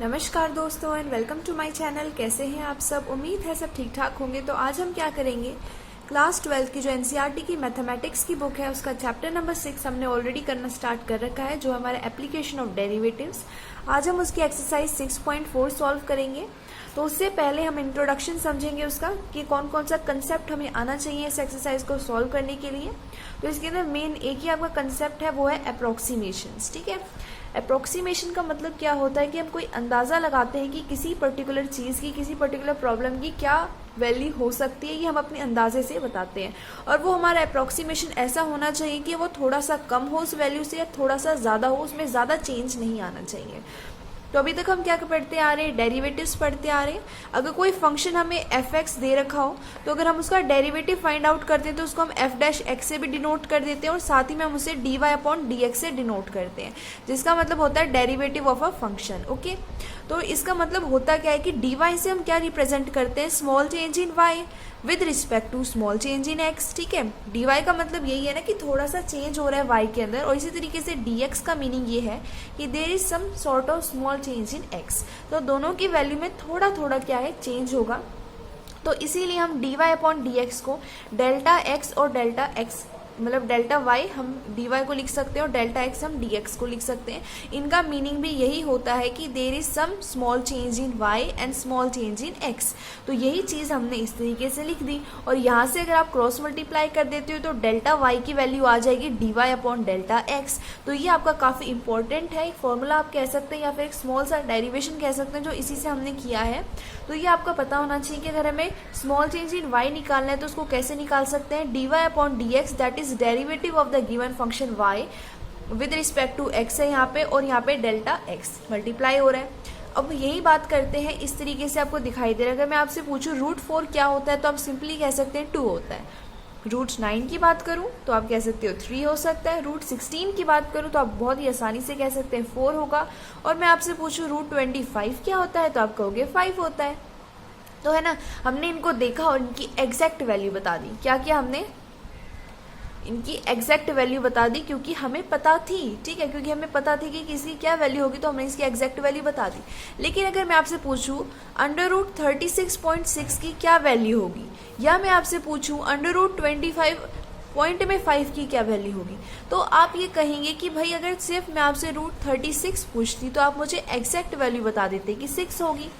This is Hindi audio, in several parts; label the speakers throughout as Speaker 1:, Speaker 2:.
Speaker 1: नमस्कार दोस्तों and welcome to my channel. कैसे हैं आप सब? उम्मीद है सब ठीक ठाक होंगे। तो आज हम क्या करेंगे, क्लास 12 की जो एनसीईआरटी की मैथमेटिक्स की बुक है उसका चैप्टर नंबर 6 हमने ऑलरेडी करना स्टार्ट कर रखा है, जो हमारा एप्लीकेशन ऑफ डेरिवेटिव्स। आज हम उसकी एक्सरसाइज 6.4 सॉल्व करेंगे। तो उससे पहले हम इंट्रोडक्शन समझेंगे उसका कि कौन कौन सा कंसेप्ट हमें आना चाहिए इस एक्सरसाइज को सॉल्व करने के लिए। तो इसके अंदर मेन एक ही आपका कंसेप्ट है, वो है अप्रोक्सीमेशंस। ठीक है, अप्रोक्सीमेशन का मतलब क्या होता है कि हम कोई अंदाज़ा लगाते हैं कि किसी पर्टिकुलर चीज़ की, किसी पर्टिकुलर प्रॉब्लम की क्या वैल्यू हो सकती है, ये हम अपने अंदाजे से बताते हैं। और वो हमारा अप्रोक्सीमेशन ऐसा होना चाहिए कि वो थोड़ा सा कम हो उस वैल्यू से या थोड़ा सा ज़्यादा हो, उसमें ज़्यादा चेंज नहीं आना चाहिए। तो अभी तक हम क्या पढ़ते आ रहे हैं, डेरिवेटिव्स पढ़ते आ रहे हैं। अगर कोई फंक्शन हमें एफ एक्स दे रखा हो तो अगर हम उसका डेरिवेटिव फाइंड आउट करते हैं तो उसको हम एफ डैश एक्स से भी डिनोट कर देते हैं और साथ ही में हम उसे D Y upon D X से डिनोट करते हैं, जिसका मतलब होता है derivative of a function. Okay, तो इसका मतलब होता क्या है कि डी वाई से हम क्या रिप्रेजेंट करते हैं, small change in Y with respect to small change in X. ठीक है, डी वाई का मतलब यही है ना कि थोड़ा सा चेंज हो रहा है वाई के अंदर, और इसी तरीके से डी एक्स का मीनिंग ये है कि there is some sort of small change in X. तो दोनों की वैल्यू में थोड़ा थोड़ा क्या है, चेंज होगा। तो इसीलिए हम D Y upon D X को डेल्टा एक्स और डेल्टा एक्स मतलब डेल्टा वाई हम डी वाई को लिख सकते हैं और डेल्टा एक्स हम डी एक्स को लिख सकते हैं। इनका मीनिंग भी यही होता है कि there is some small change in Y and small change in X. तो यही चीज़ हमने इस तरीके से लिख दी, और यहाँ से अगर आप क्रॉस मल्टीप्लाई कर देते हो तो डेल्टा वाई की वैल्यू आ जाएगी D Y upon delta X. तो ये आपका काफ़ी इंपॉर्टेंट है, एक फॉर्मूला आप कह सकते हैं या फिर एक स्मॉल सा डेरिवेशन कह सकते हैं जो इसी से हमने किया है। तो ये आपका पता होना चाहिए कि अगर हमें स्मॉल चेंज इन वाई निकालना है तो उसको कैसे निकाल सकते हैं, D Y upon D X that is derivative of the given function y with respect to x है यहाँ पे, और यहाँ पे डेल्टा x मल्टीप्लाई हो रहा है। अब यही बात करते हैं, इस तरीके से आपको दिखाई दे रहा है। अगर मैं आपसे पूछूं रूट 4 क्या होता है तो आप सिंपली कह सकते हैं 2 होता है। रूट 9 की बात करूं तो आप कह सकते हो 3 हो सकता है। रूट 16 की बात करूं तो आप बहुत ही आसानी से कह सकते हैं 4 होगा। और मैं आपसे पूछूं रूट 25 क्या होता है तो आप कहोगे 5 होता है। तो है ना, हमने इनको देखा और इनकी एग्जैक्ट वैल्यू बता दी। क्या किया हमने, इनकी एग्जैक्ट वैल्यू बता दी, क्योंकि हमें पता थी। ठीक है, क्योंकि हमें पता थी कि किसी क्या वैल्यू होगी तो हमने इसकी एग्जैक्ट वैल्यू बता दी। लेकिन अगर मैं आपसे पूछूं अंडर रूट 36.6 की क्या वैल्यू होगी, या मैं आपसे पूछूं अंडर रूट 25.5 की क्या वैल्यू होगी, तो आप ये कहेंगे कि भाई अगर सिर्फ मैं आपसे रूट 36 पूछती तो आप मुझे एग्जैक्ट वैल्यू बता देते कि 6 होगी।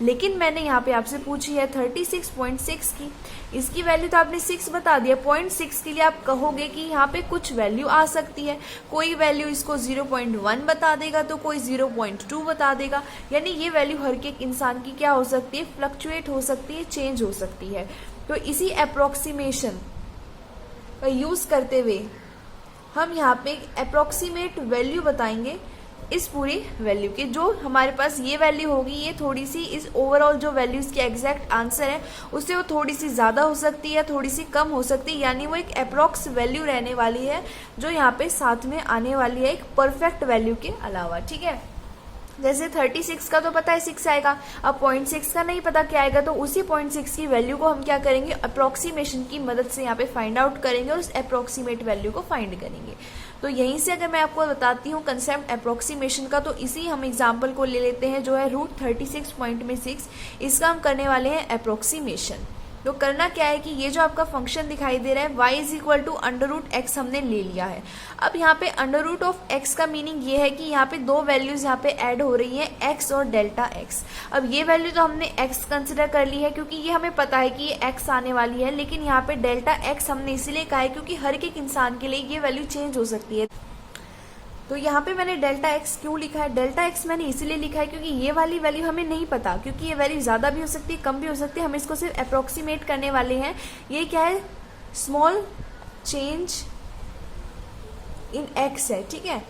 Speaker 1: लेकिन मैंने यहाँ पे आपसे पूछी है 36.6 की, इसकी वैल्यू तो आपने 6 बता दिया। 0.6 के लिए आप कहोगे कि यहाँ पे कुछ वैल्यू आ सकती है, कोई वैल्यू इसको 0.1 बता देगा तो कोई 0.2 बता देगा। यानी ये वैल्यू हर एक इंसान की क्या हो सकती है, फ्लक्चुएट हो सकती है, चेंज हो सकती है। तो इसी अप्रोक्सीमेशन का यूज करते हुए हम यहाँ पे अप्रोक्सीमेट वैल्यू बताएंगे इस पूरी वैल्यू की। जो हमारे पास ये वैल्यू होगी, ये थोड़ी सी इस ओवरऑल जो वैल्यू इसकी एग्जैक्ट आंसर है उससे वो थोड़ी सी ज़्यादा हो सकती है, थोड़ी सी कम हो सकती है। यानी वो एक अप्रॉक्स वैल्यू रहने वाली है जो यहाँ पे साथ में आने वाली है, एक परफेक्ट वैल्यू के अलावा। ठीक है, जैसे 36 का तो पता है 6 आएगा, अब 0.6 का नहीं पता क्या आएगा, तो उसी 0.6 की वैल्यू को हम क्या करेंगे, अप्रोक्सीमेशन की मदद से यहाँ पे फाइंड आउट करेंगे और उस अप्रोक्सीमेट वैल्यू को फाइंड करेंगे। तो यहीं से अगर मैं आपको बताती हूँ कंसेप्ट अप्रोक्सीमेशन का, तो इसी हम एग्जाम्पल को ले लेते हैं जो है रूट 36.6, इसका हम करने वाले हैं अप्रोक्सीमेशन। तो करना क्या है कि ये जो आपका फंक्शन दिखाई दे रहा है y is equal to under root X हमने ले लिया है। अब यहाँ पे अंडर रूट ऑफ x का मीनिंग ये है कि यहाँ पे दो वैल्यूज यहाँ पे ऐड हो रही है, x और डेल्टा x। अब ये वैल्यू तो हमने x कंसिडर कर ली है क्योंकि ये हमें पता है कि ये x आने वाली है, लेकिन यहाँ पे डेल्टा x हमने इसीलिए कहा है क्योंकि हर एक इंसान के लिए ये वैल्यू चेंज हो सकती है। तो यहाँ पे मैंने डेल्टा एक्स क्यों लिखा है, डेल्टा एक्स मैंने इसीलिए लिखा है क्योंकि ये वाली वैल्यू हमें नहीं पता, क्योंकि ये वैल्यू ज़्यादा भी हो सकती है, कम भी हो सकती है। हम इसको सिर्फ अप्रोक्सीमेट करने वाले हैं। ये क्या है, स्मॉल चेंज इन एक्स है। ठीक है,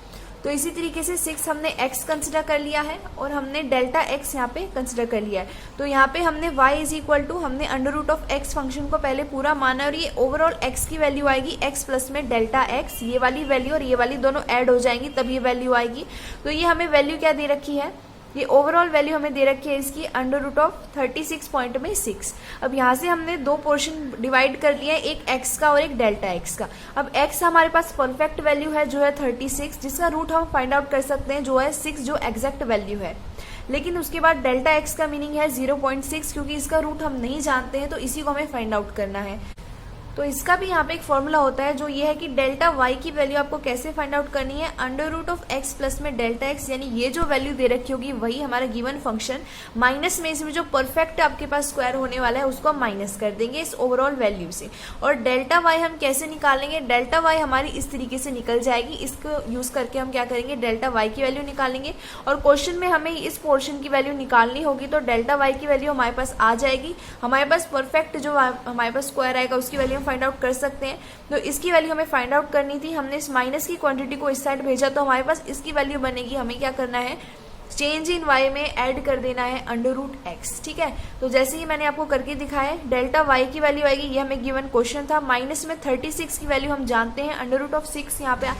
Speaker 1: तो इसी तरीके से 6 हमने x कंसिडर कर लिया है और हमने डेल्टा x यहाँ पे कंसिडर कर लिया है। तो यहाँ पे हमने y इज इक्वल टू, हमने under root of x function को पहले पूरा माना और ये ओवरऑल x की वैल्यू आएगी x प्लस में डेल्टा x, ये वाली वैल्यू और ये वाली दोनों ऐड हो जाएंगी तब ये वैल्यू आएगी। तो ये हमें वैल्यू क्या दे रखी है, ये ओवरऑल वैल्यू हमें दे रखी है इसकी अंडर रूट ऑफ 36.6। अब यहाँ से हमने दो पोर्शन डिवाइड कर लिया है, एक x का और एक डेल्टा x का। अब x हमारे पास परफेक्ट वैल्यू है जो है 36, जिसका रूट हम फाइंड आउट कर सकते हैं जो है 6, जो एग्जैक्ट वैल्यू है। लेकिन उसके बाद डेल्टा एक्स का मीनिंग है 0.6, क्योंकि इसका रूट हम नहीं जानते हैं तो इसी को हमें फाइंड आउट करना है। तो इसका भी यहाँ पे एक फॉर्मूला होता है जो ये है कि डेल्टा वाई की वैल्यू आपको कैसे फाइंड आउट करनी है, under root of x plus में डेल्टा एक्स, यानी ये जो वैल्यू दे रखी होगी वही हमारा गिवन फंक्शन, माइनस में इसमें जो परफेक्ट आपके पास स्क्वायर होने वाला है उसको हम माइनस कर देंगे इस ओवरऑल वैल्यू से। और डेल्टा वाई हम कैसे निकालेंगे, डेल्टा वाई हमारी इस तरीके से निकल जाएगी, इसको यूज करके हम क्या करेंगे, डेल्टा वाई की वैल्यू निकालेंगे। और क्वेश्चन में हमें इस पोर्शन की वैल्यू निकालनी होगी, तो डेल्टा वाई की वैल्यू हमारे पास आ जाएगी, हमारे पास परफेक्ट जो हमारे पास स्क्वायर आएगा उसकी वैल्यू हम फाइंड आउट कर सकते हैं। तो इसकी वैल्यू हमें फाइंड आउट करनी थी, हमने इस माइनस की क्वांटिटी को इस साइड भेजा तो हमारे पास इसकी वैल्यू बनेगी, हमें क्या करना है, चेंज इन वाई में ऐड कर देना है अंडर रूट एक्स। ठीक है, तो जैसे ही मैंने आपको करके दिखाया है, डेल्टा वाई की वैल्यू आएगी, ये हमें गिवन क्वेश्चन था, माइनस में 36 की वैल्यू हम जानते हैं, अंडर रूट ऑफ 6 यहाँ पे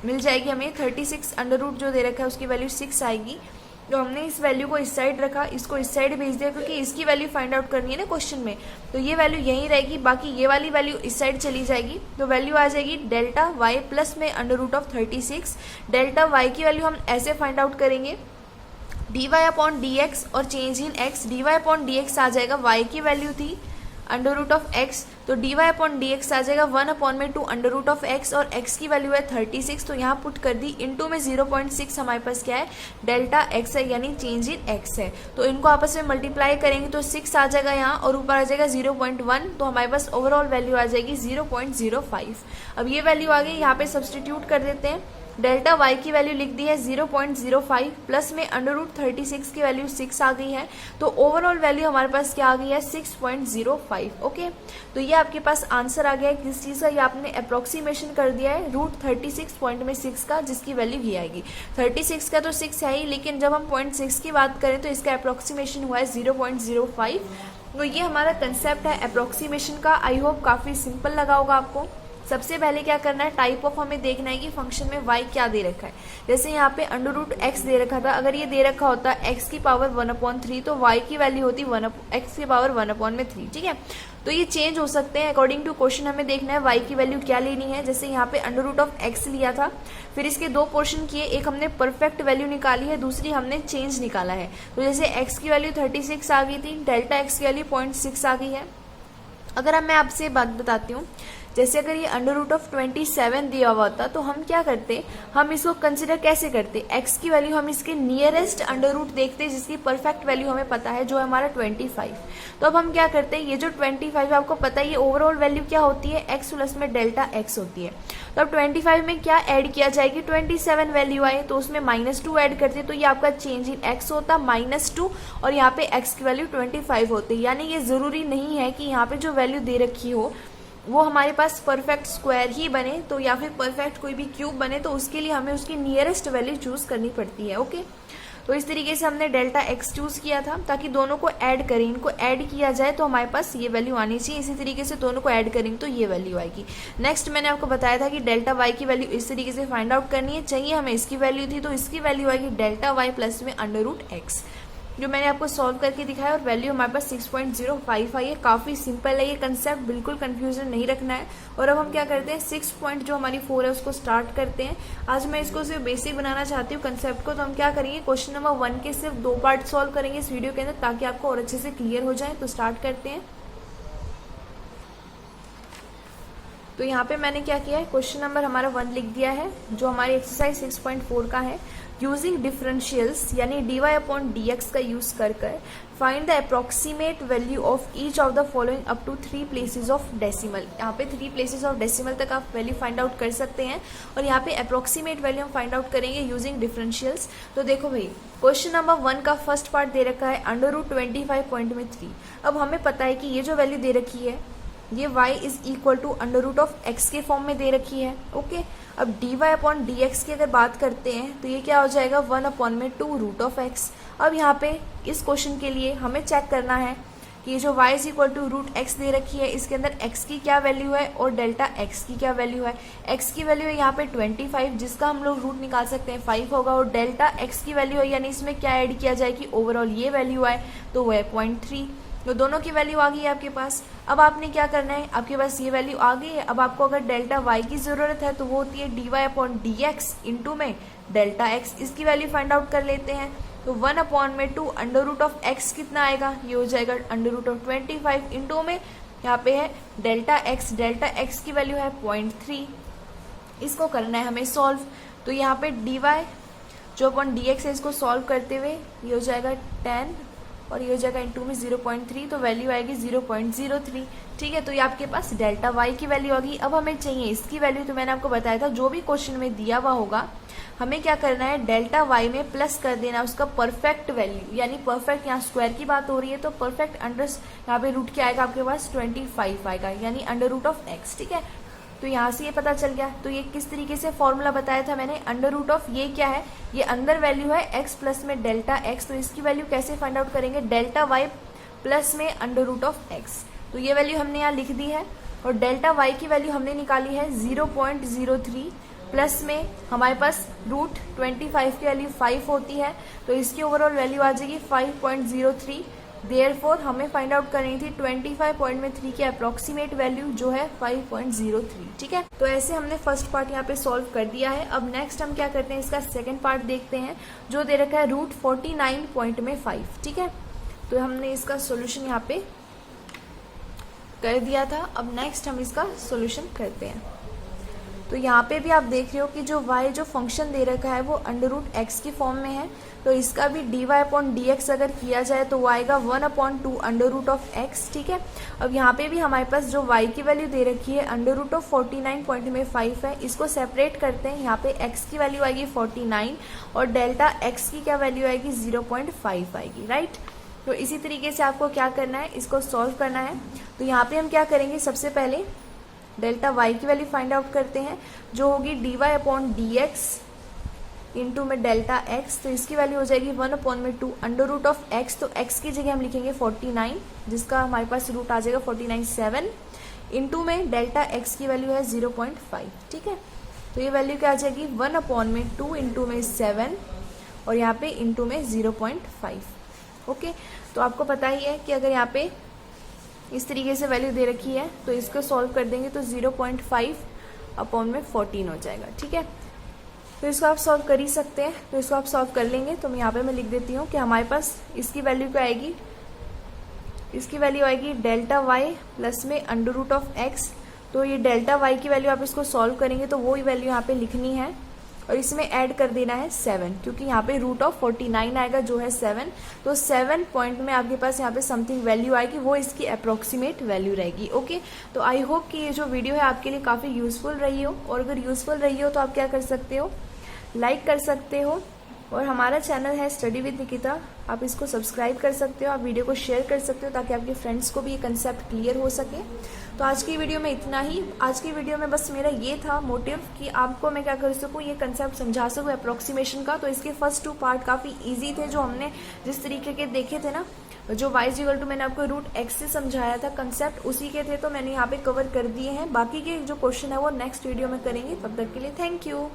Speaker 1: मिल जाएगी हमें, 36 अंडर रूट जो दे रखा है उसकी वैल्यू 6 आएगी। तो हमने इस वैल्यू को इस साइड रखा, इसको इस साइड भेज दिया, क्योंकि इसकी वैल्यू फाइंड आउट करनी है ना क्वेश्चन में, तो ये वैल्यू यहीं रहेगी, बाकी ये वाली वैल्यू इस साइड चली जाएगी। तो वैल्यू आ जाएगी डेल्टा वाई प्लस में under root of 36। Delta Y की वैल्यू हम ऐसे फाइंड आउट करेंगे, dy अपॉन डी एक्स और change in x, dy upon D x आ जाएगा, y की वैल्यू थी अंडर रूट ऑफ एक्स, तो dy अपॉन डी एक्स आ जाएगा 1 अपॉन में 2 अंडर रूट ऑफ एक्स, और x की वैल्यू है 36, तो यहाँ पुट कर दी, इनटू में 0.6 हमारे पास क्या है, डेल्टा x है, यानी चेंज इन x है। तो इनको आपस में मल्टीप्लाई करेंगे तो 6 आ जाएगा यहाँ, और ऊपर आ जाएगा 0.1, तो हमारे पास ओवरऑल वैल्यू आ जाएगी 0.05। अब ये वैल्यू आ गई, यहाँ पे सब्सटीट्यूट कर देते हैं, डेल्टा वाई की वैल्यू लिख दी है 0.05, प्लस में अंडर रूट 36 की वैल्यू 6 आ गई है, तो ओवरऑल वैल्यू हमारे पास क्या आ गई है, 6.05। ओके, तो ये आपके पास आंसर आ गया है किस चीज़ का, ये आपने अप्रोक्सीमेशन कर दिया है रूट 36 पॉइंट में 6 का, जिसकी वैल्यू ये आएगी। 36 का तो 6 है ही, लेकिन जब हम 0.6 की बात करें तो इसका अप्रोक्सीमेशन हुआ है 0.05। तो ये हमारा कंसेप्ट है अप्रोक्सीमेशन का। आई होप काफ़ी सिंपल लगा होगा आपको। सबसे पहले क्या करना है, टाइप ऑफ हमें देखना है कि फंक्शन में y क्या दे रखा है। जैसे यहाँ पे अंडर रूट एक्स दे रखा था, अगर ये दे रखा होता x की पावर 1/3, तो y की वैल्यू होती x की पावर 1/3। ठीक है, तो ये चेंज हो सकते हैं अकॉर्डिंग टू क्वेश्चन। हमें देखना है y की वैल्यू क्या लेनी है। जैसे यहाँ पे अंडर रूट ऑफ x लिया था, फिर इसके दो पोर्शन किए, एक हमने परफेक्ट वैल्यू निकाली है, दूसरी हमने चेंज निकाला है। तो जैसे x की वैल्यू 36 आ गई थी, डेल्टा x की वैल्यू 0.6 आ गई है। अगर मैं आपसे बात बताती हूँ, जैसे अगर ये अंडर रूट ऑफ 27 दिया हुआ होता तो हम क्या करते, हम इसको कंसिडर कैसे करते, x की वैल्यू हम इसके नियरेस्ट अंडर रूट देखते जिसकी परफेक्ट वैल्यू हमें पता है, जो है हमारा 25। तो अब हम क्या करते हैं, ये जो 25 आपको पता है ये ओवरऑल वैल्यू क्या होती है, x प्लस में डेल्टा x होती है। तो अब 25 में क्या ऐड किया जाएगी, 27 वैल्यू आए तो उसमें -2 ऐड करते, तो ये आपका चेंज इन x होता -2, और यहाँ पे x की वैल्यू 25 होती है। यानी ये जरूरी नहीं है कि यहाँ पे जो वैल्यू दे रखी हो वो हमारे पास परफेक्ट स्क्वायर ही बने, तो या फिर परफेक्ट कोई भी क्यूब बने, तो उसके लिए हमें उसकी नियरेस्ट वैल्यू चूज करनी पड़ती है। ओके, तो इस तरीके से हमने डेल्टा x चूज किया था ताकि दोनों को ऐड करें, इनको ऐड किया जाए तो हमारे पास ये वैल्यू आनी चाहिए। इसी तरीके से दोनों को ऐड करेंगे तो ये वैल्यू आएगी। नेक्स्ट मैंने आपको बताया था कि डेल्टा y की वैल्यू इस तरीके से फाइंड आउट करनी है। चाहिए हमें इसकी वैल्यू थी, तो इसकी वैल्यू आएगी डेल्टा y प्लस में अंडर रूट एक्स, जो मैंने आपको सॉल्व करके दिखाया, और वैल्यू हमारे पास 6.05 आई है। काफ़ी सिंपल है ये कंसेप्ट, बिल्कुल कंफ्यूजन नहीं रखना है। और अब हम क्या करते हैं, 6 पॉइंट जो हमारी 4 है उसको स्टार्ट करते हैं। आज मैं इसको सिर्फ बेसिक बनाना चाहती हूँ कंसेप्ट को। तो हम क्या करेंगे, क्वेश्चन नंबर 1 के सिर्फ 2 पार्ट सॉल्व करेंगे इस वीडियो के अंदर, ताकि आपको और अच्छे से क्लियर हो जाए। तो स्टार्ट करते हैं। तो यहाँ पे मैंने क्या किया है, क्वेश्चन नंबर हमारा 1 लिख दिया है, जो हमारी एक्सरसाइज 6.4 का है। यूजिंग डिफरेंशियल्स यानी dy अपॉन dx का यूज कर find the approximate value of each of the following up to 3 places of decimal. यहाँ पे 3 प्लेसेस ऑफ डेसिमल तक आप वैल्यू फाइंड आउट कर सकते हैं, और यहाँ पे अप्रोक्सीमेट वैल्यू हम फाइंड आउट करेंगे यूजिंग डिफरेंशियल्स। तो देखो भाई, क्वेश्चन नंबर 1 का फर्स्ट पार्ट दे रखा है अंडर रूट 25.3। अब हमें पता है कि ये जो वैल्यू दे रखी है ये y is equal to under root of x के फॉर्म में दे रखी है। ओके, अब dy अपॉन डी एक्स की अगर बात करते हैं तो ये क्या हो जाएगा, 1 अपॉन में 2 रूट ऑफ एक्स। अब यहाँ पे इस क्वेश्चन के लिए हमें चेक करना है कि ये जो y is equal to root x दे रखी है, इसके अंदर x की क्या वैल्यू है और डेल्टा x की क्या वैल्यू है। x की वैल्यू है यहाँ पे 25, जिसका हम लोग रूट निकाल सकते हैं 5 होगा, और डेल्टा x की वैल्यू है, यानी इसमें क्या ऐड किया जाए कि ओवरऑल ये वैल्यू आए, तो वो है 0.3। तो दोनों की वैल्यू आ गई है आपके पास। अब आपने क्या करना है, आपके पास ये वैल्यू आ गई है। अब आपको अगर डेल्टा y की जरूरत है तो वो होती है dy upon D x into में डेल्टा x। इसकी वैल्यू फाइंड आउट कर लेते हैं। तो 1/2 अंडर रूट ऑफ एक्स कितना आएगा, ये हो जाएगा अंडर रूट ऑफ 25 इंटू में यहाँ पे है डेल्टा एक्स की वैल्यू है 0.3। इसको करना है हमें सॉल्व। तो यहाँ पे dy जो अपन dx है इसको सॉल्व करते हुए ये हो जाएगा 10 और ये हो जाएगा इंटू में 0.3, तो वैल्यू आएगी 0.03। ठीक है, तो ये आपके पास डेल्टा y की वैल्यू आ गई। अब हमें चाहिए इसकी वैल्यू। तो मैंने आपको बताया था जो भी क्वेश्चन में दिया हुआ होगा हमें क्या करना है, डेल्टा y में प्लस कर देना उसका परफेक्ट वैल्यू, यानी परफेक्ट, यहाँ स्क्वायर की बात हो रही है तो परफेक्ट अंडर यहाँ पे रूट क्या आएगा आपके पास 25 आएगा, यानी अंडर रूट ऑफ x। ठीक है, तो यहाँ से ये पता चल गया। तो ये किस तरीके से फॉर्मूला बताया था मैंने, अंडर रूट ऑफ ये क्या है, ये अंदर वैल्यू है x प्लस में डेल्टा x। तो इसकी वैल्यू कैसे फाइंड आउट करेंगे, डेल्टा y प्लस में अंडर रूट ऑफ x। तो ये वैल्यू हमने यहाँ लिख दी है और डेल्टा y की वैल्यू हमने निकाली है 0.03 प्लस में हमारे पास रूट 25 की वैल्यू 5 होती है, तो इसकी ओवरऑल वैल्यू आ जाएगी 5.03। देयरफॉर हमें फाइंड आउट करनी थी 25.3 की अप्रोक्सीमेट वैल्यू जो है 5.03। ठीक है, तो ऐसे हमने फर्स्ट पार्ट यहाँ पे सॉल्व कर दिया है। अब नेक्स्ट हम क्या करते हैं, इसका सेकंड पार्ट देखते हैं जो दे रखा है रूट 49.5। ठीक है, तो हमने इसका सोल्यूशन यहाँ पे कर दिया था। अब नेक्स्ट हम इसका सोल्यूशन करते हैं। तो यहाँ पे भी आप देख रहे हो कि जो y जो फंक्शन दे रखा है वो अंडर रूट एक्स की फॉर्म में है, तो इसका भी dy/dx अगर किया जाए तो वो आएगा 1/2 अंडर रूट ऑफ एक्स। ठीक है, अब यहाँ पे भी हमारे पास जो y की वैल्यू दे रखी है अंडर रूट ऑफ 49.5 है, इसको सेपरेट करते हैं। यहाँ पे x की वैल्यू आएगी 49 और डेल्टा x की क्या वैल्यू आएगी 0.5 आएगी, राइट। तो इसी तरीके से आपको क्या करना है, इसको सॉल्व करना है। तो यहाँ पे हम क्या करेंगे, सबसे पहले डेल्टा y की वैल्यू फाइंड आउट करते हैं जो होगी dy/dx इंटू में डेल्टा x। तो इसकी वैल्यू हो जाएगी 1/2 अंडर रूट ऑफ x। तो x की जगह हम लिखेंगे 49 जिसका हमारे पास रूट आ जाएगा 49.7 इंटू में डेल्टा x की वैल्यू है 0.5। ठीक है, तो ये वैल्यू क्या आ जाएगी 1/2 इंटू में 7 और यहाँ पे इंटू में 0.5। ओके, तो आपको पता ही है कि अगर यहाँ पे इस तरीके से वैल्यू दे रखी है तो इसको सॉल्व कर देंगे तो 0.5/14 हो जाएगा। ठीक है, तो इसको आप सॉल्व कर ही सकते हैं। तो इसको आप सॉल्व कर लेंगे तो यहाँ पे मैं लिख देती हूँ कि हमारे पास इसकी वैल्यू क्या आएगी, इसकी वैल्यू आएगी डेल्टा y प्लस में अंडर रूट ऑफ x। तो ये डेल्टा y की वैल्यू आप इसको सॉल्व करेंगे तो वो ही वैल्यू यहाँ पे लिखनी है और इसमें ऐड कर देना है 7, क्योंकि यहाँ पे रूट ऑफ 49 आएगा जो है 7। तो 7 पॉइंट में आपके पास यहाँ पे समथिंग वैल्यू आएगी, वो इसकी अप्रोक्सीमेट वैल्यू रहेगी। ओके, तो आई होप कि ये जो वीडियो है आपके लिए काफ़ी यूजफुल रही हो, और अगर यूजफुल रही हो तो आप क्या कर सकते हो, लाइक कर सकते हो, और हमारा चैनल है स्टडी विद निकिता, आप इसको सब्सक्राइब कर सकते हो, आप वीडियो को शेयर कर सकते हो ताकि आपके फ्रेंड्स को भी ये कंसेप्ट क्लियर हो सके। तो आज की वीडियो में इतना ही। आज की वीडियो में बस मेरा ये था मोटिव कि आपको मैं क्या कर सकूँ, ये कंसेप्ट समझा सकूँ अप्रोक्सीमेशन का। तो इसके फर्स्ट 2 पार्ट काफ़ी ईजी थे जो हमने जिस तरीके के देखे थे ना, जो y मैंने आपको रूट x से समझाया था कंसेप्ट उसी के थे, तो मैंने यहाँ पे कवर कर दिए हैं। बाकी के जो क्वेश्चन है वो नेक्स्ट वीडियो में करेंगे। तब तक के लिए थैंक यू।